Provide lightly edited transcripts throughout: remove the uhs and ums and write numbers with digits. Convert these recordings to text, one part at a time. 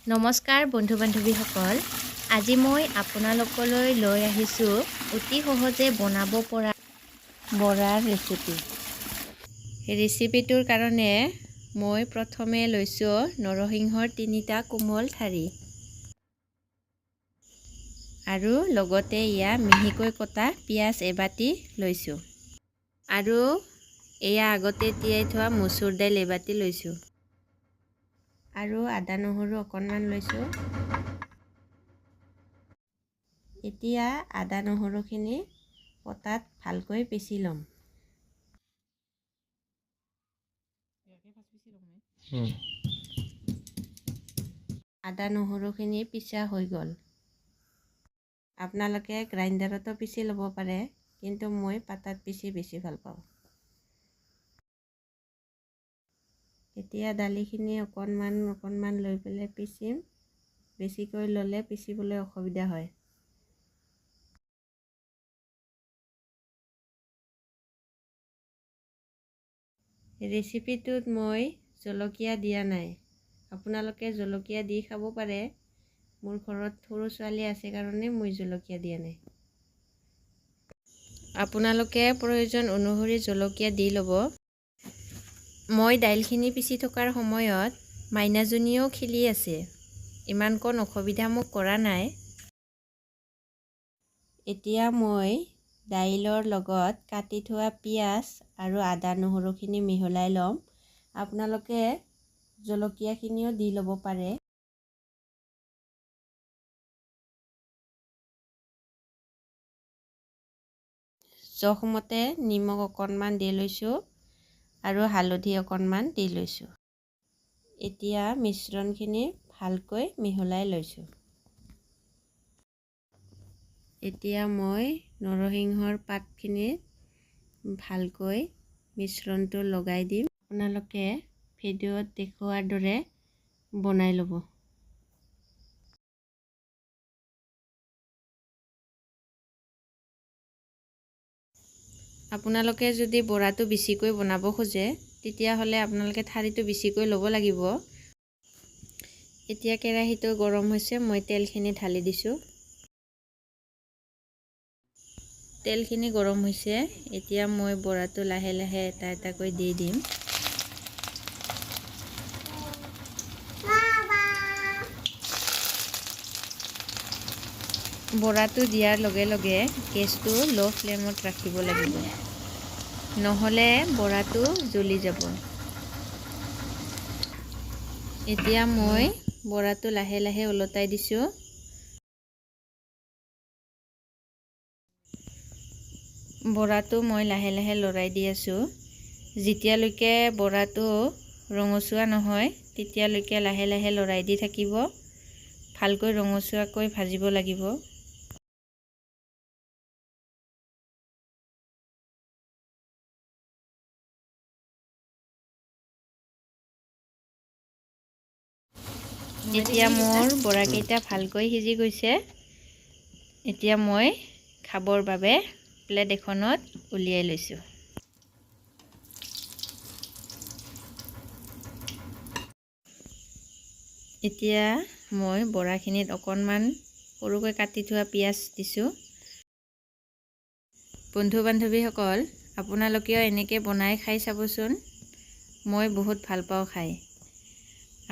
নমস্কাৰ বন্ধু বান্ধৱীসকল, আজি মই আপোনালোকলৈ লৈ আহিছোঁ অতি সহজে বনাব পৰা বৰাৰ ৰেচিপি। ৰেচিপিটোৰ কাৰণে মই প্ৰথমে লৈছোঁ নৰসিংহৰ 3টা কোমল ঠাৰি আৰু লগতে ইয়া মিহিকৈ কটা পিঁয়াজ এবাটি লৈছোঁ আৰু এয়া আগতে তিয়াই থোৱা মচুৰ দাইল এবাটি লৈছোঁ আৰু আদা নহৰু অকণমান লৈছোঁ। এতিয়া আদা নহৰুখিনি পটাত ভালকৈ পিচি ল'ম। আদা নহৰুখিনি পিছা হৈ গ'ল। আপোনালোকে গ্ৰাইণ্ডাৰতো পিচি ল'ব পাৰে, কিন্তু মই পাতাত পিচি বেছি ভাল পাওঁ। এতিয়া দালিখিনি অকণমান লৈ পেলাই পিচিম। বেছিকৈ ল'লে পিচিবলৈ অসুবিধা হয়। ৰেচিপিটোত মই জলকীয়া দিয়া নাই। আপোনালোকে জলকীয়া দি খাব পাৰে। মোৰ ঘৰত সৰু ছোৱালী আছে কাৰণে মই জলকীয়া দিয়া নাই। আপোনালোকে প্ৰয়োজন অনুসৰি জলকীয়া দি ল'ব। মই দাইলখিনি পিচি থকাৰ সময়ত মাইনাজনীও খেলি আছে। ইমানকণ অসুবিধা মোক কৰা নাই। এতিয়া মই দাইলৰ লগত কাটি থোৱা পিঁয়াজ আৰু আদা নহৰুখিনি মিহলাই ল'ম। আপোনালোকে জলকীয়াখিনিও দি ল'ব পাৰে। জোখমতে নিমখ অকণমান দি লৈছোঁ আৰু হালধি অকণমান দি লৈছোঁ। এতিয়া মিশ্ৰণখিনি ভালকৈ মিহলাই লৈছোঁ। এতিয়া মই নৰসিংহৰ পাতখিনি ভালকৈ মিশ্ৰণটো লগাই দিম। আপোনালোকে ভিডিঅ'ত দেখুওৱাৰ দৰে বনাই ল'ব। আপোনালোকে যদি বৰাটো বেছিকৈ বনাব খোজে, তেতিয়াহ'লে আপোনালোকে ঠাৰিটো বেছিকৈ ল'ব লাগিব। এতিয়া কেৰাহীটো গৰম হৈছে, মই তেলখিনি ঢালি দিছোঁ। তেলখিনি গৰম হৈছে, এতিয়া মই বৰাটো লাহে লাহে এটা এটাকৈ দি দিম। বৰাটো দিয়াৰ লগে লগে গেছটো ল' ফ্লেমত ৰাখিব লাগিব, নহ'লে বৰাটো জ্বলি যাব। এতিয়া মই বৰাটো লাহে লাহে ওলটাই দিছোঁ। বৰাটো মই লাহে লাহে লৰাই দি আছোঁ। যেতিয়ালৈকে বৰাটো ৰঙচুৱা নহয়, তেতিয়ালৈকে লাহে লাহে লৰাই দি থাকিব। ভালকৈ ৰঙচুৱাকৈ ভাজিব লাগিব। এতিয়া মোৰ বৰাকেইটা ভালকৈ সিজি গৈছে। এতিয়া মই খাবৰ বাবে প্লেট এখনত উলিয়াই লৈছোঁ। এতিয়া মই বৰাখিনিত অকণমান সৰুকৈ কাটি থোৱা পিঁয়াজ দিছোঁ। বন্ধু বান্ধৱীসকল, আপোনালোকেও এনেকৈ বনাই খাই চাবচোন। মই বহুত ভাল পাওঁ খাই।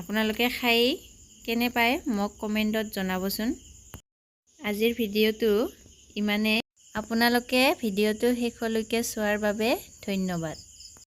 আপোনালোকে খাই কেনে পায় মোক কমেণ্টত জনাবচোন। আজিৰ ভিডিঅ'টো ইমানেই। আপোনালোকে ভিডিঅ'টো শেষলৈকে চোৱাৰ বাবে ধন্যবাদ।